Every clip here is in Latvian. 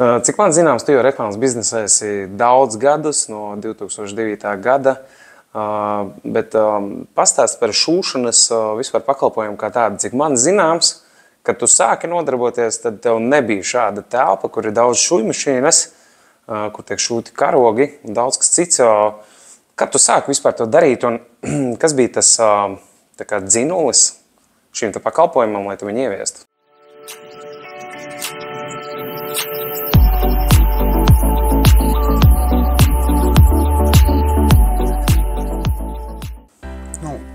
Cik man zināms, tu jau reklāmas biznesā esi daudz gadus, no 2009. gada, bet pastāst par šūšanas vispār pakalpojumu kā tādu. Cik man zināms, kad tu sāki nodarboties, tad tev nebija šāda telpa, kur ir daudz šūjmašīnas, kur tiek šūti karogi un daudz kas cits. Kad tu sāki vispār to darīt un kas bija tas tā kā dzinulis šim te pakalpojumam, lai tu viņu ieviestu?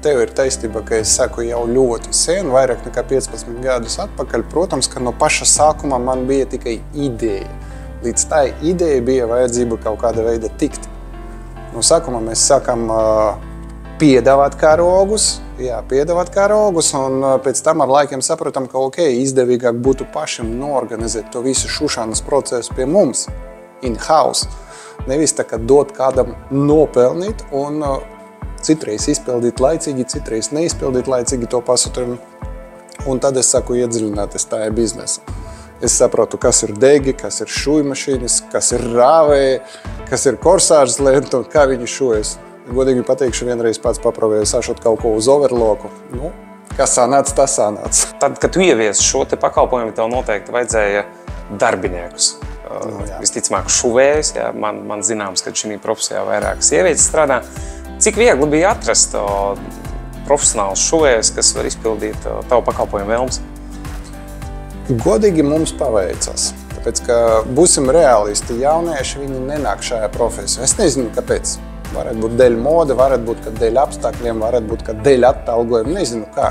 Tev ir taisnība, ka es saku jau ļoti sen, vairāk nekā 15 gadus atpakaļ. Protams, ka no paša sākuma man bija tikai ideja. Līdz tai ideja bija vajadzība kaut kāda veida tikt. No sākuma mēs sākam piedāvāt karogus, un pēc tam ar laikiem saprotam, ka izdevīgāk būtu pašam noorganizēt to visu šūšanas procesu pie mums, in-house. Nevis tā kā dot kādam nopelnīt un citreiz izpildīt laicīgi, citreiz neizpildīt laicīgi to pasūtījumu. Un tad es saku iedziļināties tajā biznesā. Es saprotu, kas ir degi, kas ir šūjmašīnas, kas ir rāvēji, kas ir korsāžas lenta un kā viņi šūjas. Godīgi pateikšu, vienreiz pats paprovēju sašot kaut ko uz overloku. Nu, kas sanāca, tas sanāca. Tad, kad tu ieviesi šo te pakalpojumu, tev noteikti vajadzēja darbiniekus. Visticamāk šuvējus, man zināms, ka šī profesijā vairāk sievietes strādā. Cik viegli bija atrast profesionāls šuvējus, kas var izpildīt tavu pakalpojumu vēlmes? Godīgi mums paveicas. Tāpēc, ka būsim realisti, jaunieši viņi nenāk šajā profesijā. Es nezinu, kāpēc. Varētu būt dēļ moda, varētu būt, ka dēļ apstākļiem, varētu būt, ka dēļ atalgojuma, nezinu kā.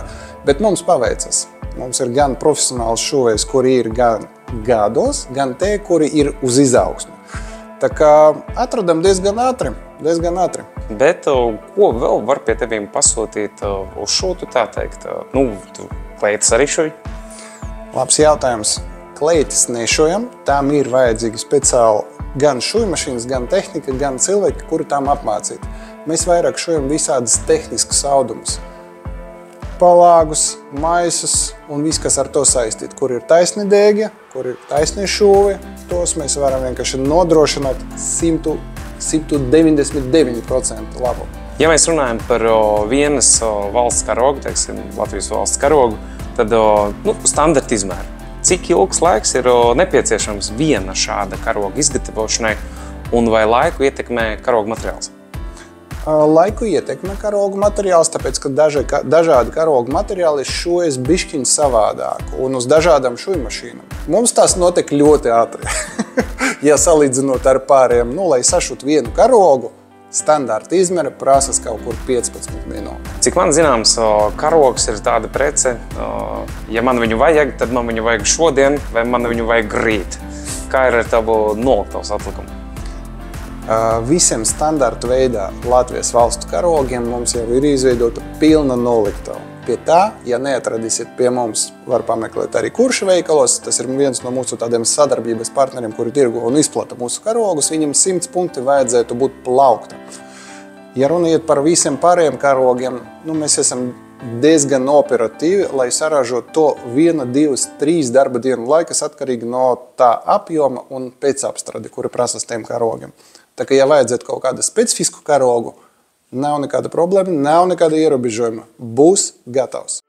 Bet mums paveicas. Mums ir gan profesionāls šuvējs, kuri ir gan gados, gan te, kuri ir uz izaugsmu. Tā kā atradam diezgan ātri. Bet ko vēl var pie tevīm pasūtīt uz šūtu, tā teikt? Tu kleitas arī šuj? Labs jautājums. Kleitas nešojam, tām ir vajadzīgi speciāli gan šujmašīnas, gan tehnika, gan cilvēki, kuri tām apmācīt. Mēs vairāk šojam visādas tehniskas audumus. Palāgus, maisus un viss, kas ar to saistīt. Kur ir taisni dēgi, kur ir taisni šūvi, tos mēs varam vienkārši nodrošināt 199% labu. Ja mēs runājam par vienas valsts karogu, teiksim, Latvijas valsts karogu, tad standarta izmēru. Cik ilgs laiks ir nepieciešams viena šāda karoga izgatavošanai un vai laiku ietekmē karoga materiāls? Laiku ietekmē karogu materiāls, tāpēc, ka dažādi karogu materiāli šūjas bišķiņ savādāk un uz dažādām šujmašīnām. Mums tas notiek ļoti ātri. Ja salīdzinot ar pārējiem, lai sašūt vienu karogu, standarta izmēra prasas kaut kur 15 minūtes. Cik man zināms, karogs ir tāda prece, ja man viņu vajag, tad man viņu vajag šodien vai man viņu vajag rīt. Kā ir ar tavu noliktavas atlikumu? Visiem standarta veidā Latvijas valstu karogiem mums jau ir izveidota pilna noliktava. Pie tā, ja neatradīsiet pie mums, var pameklēt arī kurša veikalos. Tas ir viens no mūsu tādiem sadarbības partneriem, kuri tirgo un izplata mūsu karogus. Viņam 100 punkti vajadzētu būt plaukta. Ja runājot par visiem pārējiem karogiem, mēs esam diezgan operatīvi, lai saražot to 1, 2, 3 darba dienu laikas atkarīgi no tā apjoma un pēcapstrādi, kuri prasas tiem karogiem. Tā kā, ja vajadzētu kaut kādu specifisku karogu, nav nekāda problēma, nav nekāda ierobežojuma. Būs gatavs.